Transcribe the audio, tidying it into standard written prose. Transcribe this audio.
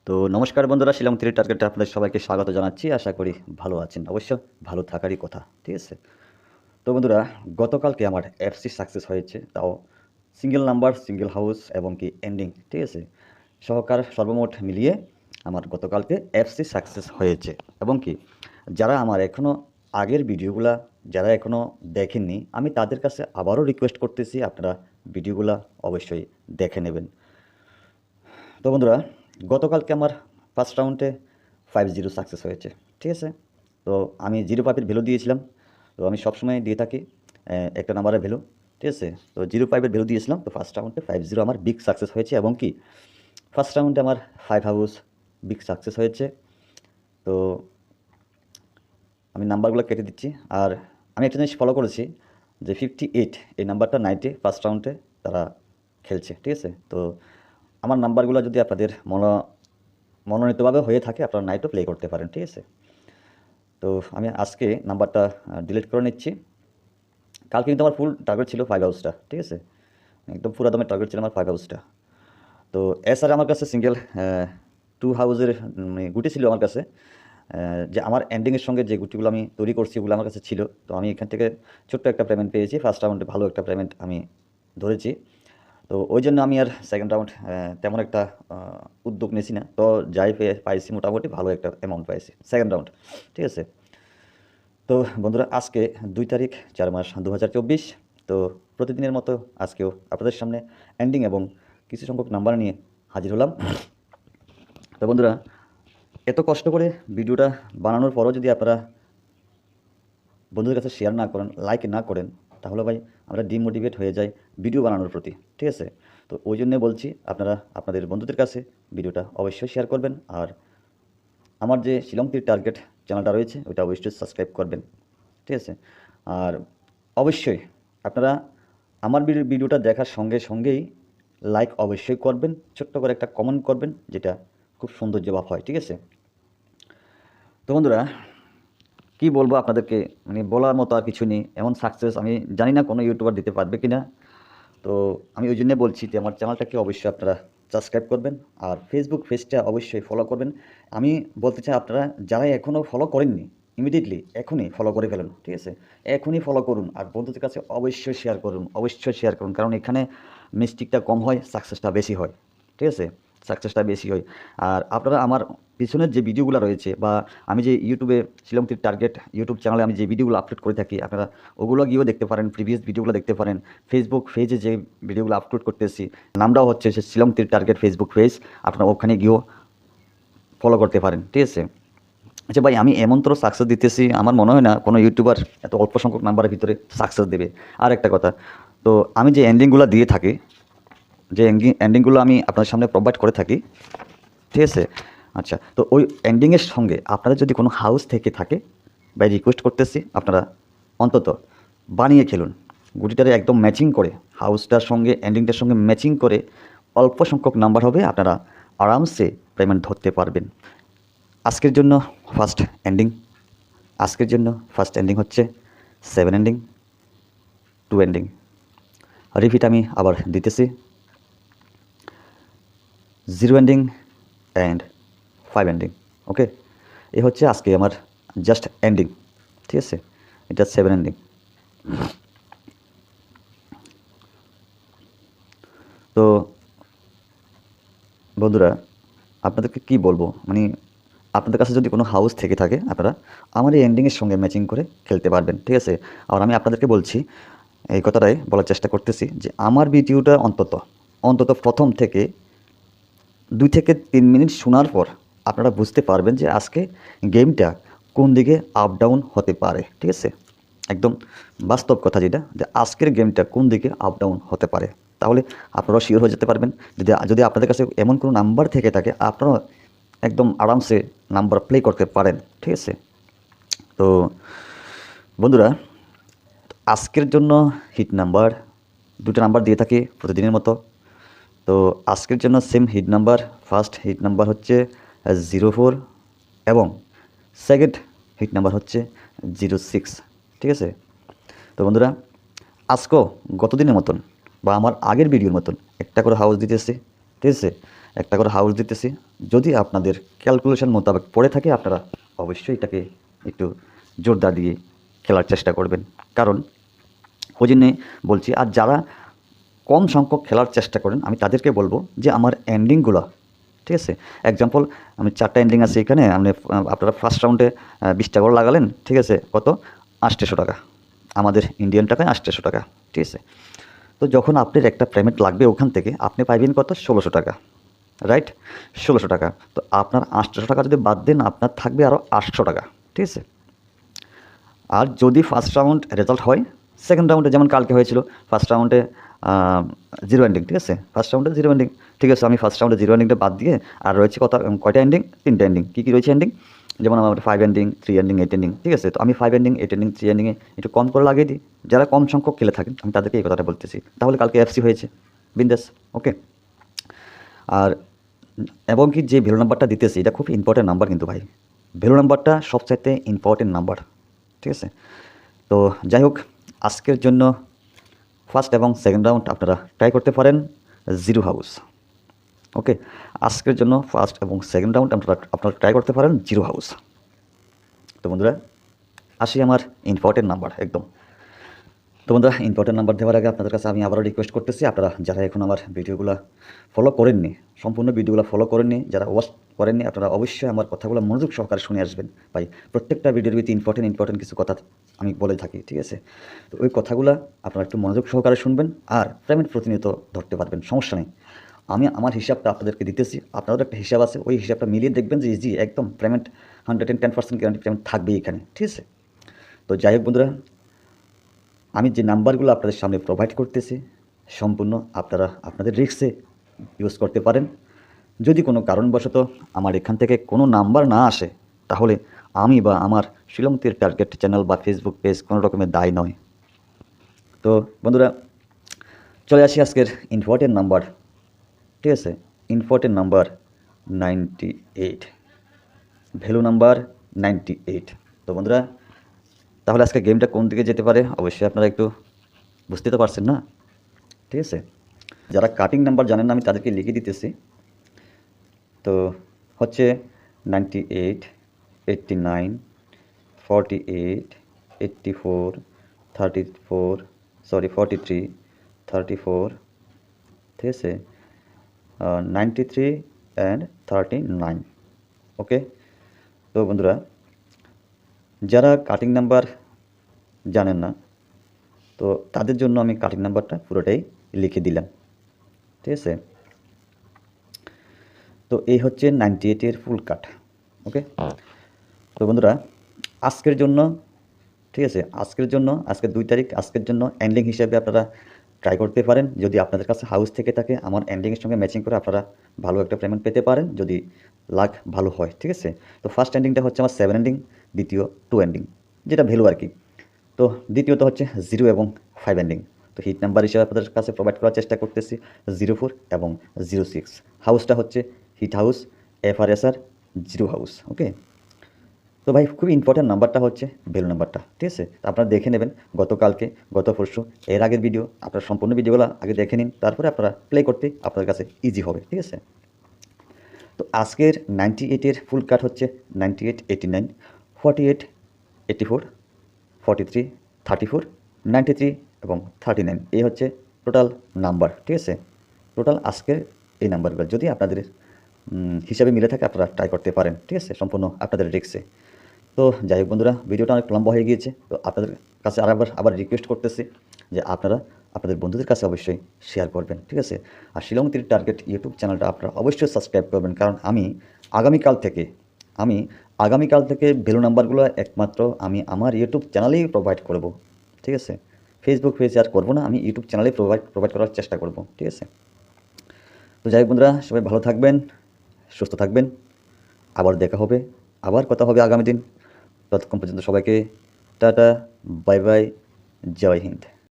তো নমস্কার বন্ধুরা, শিলং থ্রি টার্গেটে আপনাদের সবাইকে স্বাগত জানাচ্ছি। আশা করি ভালো আছেন। অবশ্য ভালো থাকারই কথা, ঠিক আছে? তো বন্ধুরা, গতকালকে আমার এফসি সাকসেস হয়েছে, তাও সিঙ্গেল নাম্বার, সিঙ্গেল হাউস এবং কি এন্ডিং, ঠিক আছে? সহকার সর্বমোট মিলিয়ে আমার গতকালকে এফসি সাকসেস হয়েছে। এবং কি যারা আমার এখনও আগের ভিডিওগুলা যারা এখনও দেখেননি, আমি তাদের কাছে আবারও রিকোয়েস্ট করতেছি, আপনারা ভিডিওগুলা অবশ্যই দেখে নেবেন। তো বন্ধুরা, গতকালকে আমার ফার্স্ট রাউন্ডে 5-0 সাকসেস হয়েছে, ঠিক আছে? তো আমি 0.5-এর ভ্যালু দিয়েছিলাম। তো আমি সবসময় দিয়ে থাকি একটা নাম্বারের ভ্যালু, ঠিক আছে? তো 0.5-এর ভ্যালু দিয়েছিলাম। তো ফার্স্ট রাউন্ডে 5-0 আমার বিগ সাকসেস হয়েছে। এবং কি ফার্স্ট রাউন্ডে আমার 5 হাউস বিগ সাকসেস হয়েছে। তো আমি নাম্বারগুলো কেটে দিচ্ছি। আর আমি একটা জিনিস ফলো করেছি যে 58 এই নাম্বারটা নাইটে ফার্স্ট রাউন্ডে তারা খেলছে, ঠিক আছে? তো আমার নাম্বারগুলো যদি আপনাদের মনোনীতভাবে হয়ে থাকে, আপনারা নাইটও প্লে করতে পারেন, ঠিক আছে? তো আমি আজকে নাম্বারটা ডিলিট করে নিচ্ছি। কালকে কিন্তু আমার ফুল টার্গেট ছিল 5 হাউসটা, ঠিক আছে? একদম পুরা দমের টার্গেট ছিল আমার 5 হাউসটা। তো এছাড়া আমার কাছে সিঙ্গেল 2 হাউসের গুটি ছিল আমার কাছে। যে আমার এন্ডিংয়ের সঙ্গে যে গুটিগুলো আমি তৈরি করছি, ওগুলো আমার কাছে ছিল। তো আমি এখান থেকে ছোট্ট একটা পেমেন্ট পেয়েছি। ফার্স্ট রাউন্ডে ভালো একটা পেমেন্ট আমি ধরেছি। তো ওই জন্য আমি আর সেকেন্ড রাউন্ড তেমন একটা উদ্যোগ নিয়েছি না। তো যাই পাইছি মোটামুটি ভালো একটা অ্যামাউন্ট পাইছি সেকেন্ড রাউন্ড, ঠিক আছে? তো বন্ধুরা, আজকে 2 তারিখ 4 মাস 2024। তো প্রতিদিনের মতো আজকেও আপনাদের সামনে এন্ডিং এবং কিছু সংখ্যক নাম্বার নিয়ে হাজির হলাম। তো বন্ধুরা, এত কষ্ট করে ভিডিওটা বানানোর পরও যদি আপনারা বন্ধুদের কাছে শেয়ার না করেন, লাইক না করেন, তাহলে ভাই আমরা ডিমোটিভেট হয়ে যাই ভিডিও বানানোর প্রতি, ঠিক আছে? তো ওই জন্যে বলছি, আপনারা আপনাদের বন্ধুদের কাছে ভিডিওটা অবশ্যই শেয়ার করবেন। আর আমার যে শিলং তীর টার্গেট চ্যানেলটা রয়েছে, ওইটা অবশ্যই সাবস্ক্রাইব করবেন, ঠিক আছে? আর অবশ্যই আপনারা আমার ভিডিওটা দেখার সঙ্গে সঙ্গেই লাইক অবশ্যই করবেন, ছোট্ট করে একটা কমেন্ট করবেন, যেটা খুব সুন্দর জবাব হয়, ঠিক আছে? তো বন্ধুরা, কি বলবো আপনাদেরকে, বলার মতো আর কিছু নেই। এমন সাকসেস আমি জানি না কোনো ইউটিউবার দিতে পারবে কি না। তো আমি ওই জন্যে বলছি যে আমার চ্যানেলটাকে অবশ্যই আপনারা সাবস্ক্রাইব করবেন। আর ফেসবুক পেজটা অবশ্যই ফলো করবেন। আমি বলতে চাই, আপনারা যারা এখনও ফলো করেননি, ইমিডিয়েটলি এখনই ফলো করে ফেলুন, ঠিক আছে? এখনই ফলো করুন আর বন্ধুদের কাছে অবশ্যই শেয়ার করুন, অবশ্যই শেয়ার করুন। কারণ এখানে মিস্টেকটা কম হয়, সাকসেসটা বেশি হয়, ঠিক আছে? সাকসেসটা বেশি হয়। আর আপনারা আমার পিছনের যে ভিডিওগুলো রয়েছে, বা আমি যে ইউটিউবে শিলং তীর টার্গেট ইউটিউব চ্যানেলে আমি যে ভিডিওগুলো আপলোড করে থাকি, আপনারা ওগুলো গিয়েও দেখতে পারেন, প্রিভিয়াস ভিডিওগুলো দেখতে পারেন। ফেসবুক পেজে যে ভিডিওগুলো আপলোড করতেছি, নামটাও হচ্ছে সে শিলং তীর টার্গেট ফেসবুক পেজ। আপনারা ওখানে গিয়েও ফলো করতে পারেন, ঠিক আছে? আচ্ছা ভাই, আমি এমন তো সাকসেস দিতেছি, আমার মনে হয় না কোনো ইউটিউবার এত অল্প সংখ্যক নাম্বারের ভিতরে সাকসেস দেবে। আর একটা কথা, তো আমি যে এন্ডিংগুলো দিয়ে থাকি, যে এন্ডিংগুলো আমি আপনার সামনে প্রোভাইড করে থাকি, ঠিক আছে? আচ্ছা, তো ওই এন্ডিংয়ের সঙ্গে আপনাদের যদি কোনো হাউস থেকে থাকে, বা রিকোয়েস্ট করতেছি, আপনারা অন্তত বানিয়ে খেলুন। গুটিটারে একদম ম্যাচিং করে, হাউসটার সঙ্গে এন্ডিংটার সঙ্গে ম্যাচিং করে অল্প সংখ্যক নাম্বার হবে, আপনারা আরামসে পেমেন্ট ধরতে পারবেন। আজকের জন্য ফার্স্ট এন্ডিং আজকের জন্য ফার্স্ট এন্ডিং হচ্ছে 7 এন্ডিং, 2 এন্ডিং। রিপিট আমি আবার দিতেছি, 0 এন্ডিং অ্যান্ড 5 এন্ডিং। ওকে, এই হচ্ছে আজকে আমার জাস্ট এন্ডিং, ঠিক আছে? এটা 7 এন্ডিং। তো বন্ধুরা, আপনাদেরকে কি বলবো, আপনাদের কাছে যদি কোনো হাউস থেকে থাকে, আপনারা আমার এই এন্ডিংয়ের সঙ্গে ম্যাচিং করে খেলতে পারবেন, ঠিক আছে? আর আমি আপনাদেরকে বলছি, এই কথাটাই বলার চেষ্টা করতেছি, যে আমার ভিডিওটা অন্তত প্রথম থেকে 2 থেকে 3 মিনিট শোনার পর আপনারা বুঝতে পারবেন যে আজকে গেমটা কোন দিকে আপ ডাউন হতে পারে, ঠিক আছে? একদম বাস্তব কথা যেটা, যে আজকের গেমটা কোন দিকে আপ ডাউন হতে পারে। তাহলে আপনারাও শিওর হয়ে যেতে পারবেন। যদি আপনাদের কাছে এমন কোনো নাম্বার থেকে থাকে, আপনারাও একদম আরামসে নাম্বার প্লে করতে পারেন, ঠিক আছে? তো বন্ধুরা, আজকের জন্য হিট নাম্বার 2টা নাম্বার দিয়ে থাকি প্রতিদিনের মতো। তো আজকের জন্য same hit number, first hit number হচ্ছে 04 এবং সেকেন্ড হিট নাম্বার হচ্ছে 06, ঠিক আছে? তো বন্ধুরা, আজকেও গতদিনের মতন বা আমার আগের ভিডিওর মতন একটা করে হাউস দিতেছি, ঠিক আছে? একটা করে হাউস দিতেছি। যদি আপনাদের ক্যালকুলেশন মোতাবেক পড়ে থাকে আপনারা অবশ্যই এটাকে একটু জোরদার দিয়ে খেলার চেষ্টা করবেন, কারণ ওই জন্যে বলছি। আর যারা কম সংখ্যক খেলার চেষ্টা করেন আমি তাদেরকে বলবো যে আমার এন্ডিংগুলো, ঠিক আছে, এক্সাম্পল আমি 4টা এন্ডিং আছে এখানে, আপনারা ফার্স্ট রাউন্ডে 20টা করে লাগালেন, ঠিক আছে, কত 800 টাকা, আমাদের ইন্ডিয়ান টাকায় 800 টাকা, ঠিক আছে। তো যখন আপনার একটা পেমেন্ট লাগবে ওখান থেকে আপনি পাইবেন কত 1600 টাকা, রাইট, 1600 টাকা। তো আপনার 800 টাকা যদি বাদ দেন আপনার থাকবে আরও 800 টাকা, ঠিক আছে। আর যদি ফার্স্ট রাউন্ড রেজাল্ট হয়, সেকেন্ড রাউন্ডে যেমন কালকে হয়েছিল, ফার্স্ট রাউন্ডে 0 এন্ডিং, ঠিক আছে, ফার্স্ট রাউন্ডে 0 এন্ডিং, ঠিক আছে। আমি ফার্স্ট রাউন্ডে 0 এন্ডিংটা বাদ দিয়ে আর রয়েছে কয়টা এন্ডিং, 3টা এন্ডিং। কী রয়েছে এন্ডিং, যেমন আমার 5 এন্ডিং, 3 এন্ডিং, 8 এন্ডিং, ঠিক আছে। তো আমি 5 এন্ডিং, 8 এন্ডিং, 3 এন্ডিংয়ে একটু কম করে লাগিয়ে দিই। যারা কম সংখ্যক খেলে থাকেন আমি তাদেরকে এই কথাটা বলতেছি, তাহলে কালকে এফসি হয়েছে বিন্দাস, ওকে। আর এবং কি যে ভ্যালু নাম্বারটা দিতেছি এটা খুব ইম্পর্টেন্ট নাম্বার কিন্তু ভাই, ভ্যালু নাম্বারটা সবচাইতে ইম্পর্টেন্ট নাম্বার, ঠিক আছে। তো যাই হোক, আজকের জন্য ফার্স্ট এবং সেকেন্ড রাউন্ড আপনারা ট্রাই করতে পারেন 0 হাউস, ওকে। আজকের জন্য ফার্স্ট এবং সেকেন্ড রাউন্ড আপনারা ট্রাই করতে পারেন 0 হাউস। তো বন্ধুরা আসি আমার ইম্পর্টেন্ট নাম্বার একদম। তো বন্ধুরা ইম্পর্টেন্ট নাম্বার দেওয়ার আগে আপনাদের কাছে আমি আবারও রিকোয়েস্ট করতেছি, আপনারা যারা এখন আমার ভিডিওগুলো ফলো করেননি, সম্পূর্ণ ভিডিওগুলো ফলো করেননি, যারা ওয়াচ করেননি, আপনারা অবশ্যই আমার কথাগুলো মনোযোগ সহকারে শুনে আসবেন ভাই। প্রত্যেকটা ভিডিওর ভিতরে ইম্পর্টেন্ট কিছু কথা আমি বলে থাকি, ঠিক আছে। তো ওই কথাগুলো আপনারা একটু মনোযোগ সহকারে শুনবেন আর পেমেন্ট প্রতিনিয়ত ধরতে পারবেন, সমস্যা নেই। আমি আমার হিসাবটা আপনাদেরকে দিতেছি, আপনাদের একটা হিসাব আছে, ওই হিসাবটা মিলিয়ে দেখবেন যে জি একদম পেমেন্ট 110% গ্যারান্টি পেমেন্ট থাকবে এখানে, ঠিক আছে। তো যাই হোক বন্ধুরা, আমি যে নাম্বারগুলো আপনাদের সামনে প্রোভাইড করতেছি সম্পূর্ণ আপনারা আপনাদের রিস্কে ইউজ করতে পারেন। যদি কোনো কারণবশত আমার এখান থেকে কোনো নাম্বার না আসে তাহলে আমি বা আমার শিলং তীর টার্গেট চ্যানেল বা ফেসবুক পেজ কোনো রকমের দায় নয়। তো বন্ধুরা চলে আসি আজকের ইম্পর্টেন্ট নাম্বার, ঠিক আছে। Important number 98, value number 98। তো বন্ধুরা তাহলে আজকে গেমটা কোন দিকে যেতে পারে অবশ্যই আপনারা একটু বুঝতে তো পারছেন না, ঠিক আছে। যারা কাটিং নাম্বার জানেন না আমি তাদেরকে লিখে দিতেছি। তো হচ্ছে 98, 89, 48, 84, 34, 43, 34, ঠিক আছে, 93 অ্যান্ড 39, ওকে। তো বন্ধুরা যারা কাটিং নাম্বার জানেন না তো তাদের জন্য আমি কাটিং নাম্বারটা পুরোটাই লিখে দিলাম, ঠিক আছে। তো এই হচ্ছে 98-এর ফুল কাট, ওকে। তো বন্ধুরা আজকের জন্য, ঠিক আছে, আজকের 2 তারিখ, আজকের জন্য এন্ডিং হিসেবে আপনারা ট্রাই করতে পারেন। যদি আপনাদের কাছে হাউস থেকে থাকে আমার এন্ডিংয়ের সঙ্গে ম্যাচিং করে আপনারা ভালো একটা পেমেন্ট পেতে পারেন যদি লাক ভালো হয়, ঠিক আছে। তো ফার্স্ট এন্ডিংটা হচ্ছে আমার 7 এন্ডিং, দ্বিতীয় 2 এন্ডিং, যেটা ভ্যালু আর কি। তো দ্বিতীয়ত হচ্ছে 0 এবং 5 এন্ডিং। তো হিট নাম্বার হিসেবে আপনাদের কাছে প্রোভাইড করার চেষ্টা করতেছি 04 এবং 06। হাউসটা হচ্ছে হিট হাউস, FRSR 0 হাউস, ওকে। তো ভাই খুবই ইম্পর্ট্যান্ট নাম্বারটা হচ্ছে ভ্যালু নাম্বারটা, ঠিক আছে। তো আপনারা দেখে নেবেন গতকালকে, গত পরশু, এর আগের ভিডিও, আপনার সম্পূর্ণ ভিডিওগুলো আগে দেখে নিন, তারপরে আপনারা প্লে করতে আপনাদের কাছে ইজি হবে, ঠিক আছে। তো আজকের 98-এর ফুল কাট হচ্ছে 98, 89, 48, 84, 43, 34, 93 এবং 39। এই হচ্ছে টোটাল নাম্বার, ঠিক আছে। টোটাল আজকের এই নাম্বারগুলো যদি আপনাদের হিসাবে মিলে থাকে আপনারা ট্রাই করতে পারেন, ঠিক আছে, সম্পূর্ণ আপনাদের রিস্কে। তো যাই হোক বন্ধুরা ভিডিওটা অনেক লম্বা হয়ে গিয়েছে, তো আপনাদের কাছে আবার রিকোয়েস্ট করতেছি যে আপনারা আপনাদের বন্ধুদের কাছে অবশ্যই শেয়ার করবেন, ঠিক আছে। আর শিলং তীর টার্গেট ইউটিউব চ্যানেলটা আপনারা অবশ্যই সাবস্ক্রাইব করবেন, কারণ আমি আগামীকাল থেকে ভ্যালু নাম্বারগুলো একমাত্র আমি আমার ইউটিউব চ্যানেলেই প্রোভাইড করব, ঠিক আছে। ফেসবুক পেজে আর করবো না, আমি ইউটিউব চ্যানেলেই প্রোভাইড করার চেষ্টা করব, ঠিক আছে। তো যাই হোক বন্ধুরা সবাই ভালো থাকবেন, সুস্থ থাকবেন, আবার দেখা হবে, আবার কথা হবে আগামী দিন। ততক্ষণ পর্যন্ত সবাইকে টাটা, বাই বাই, জয় হিন্দ।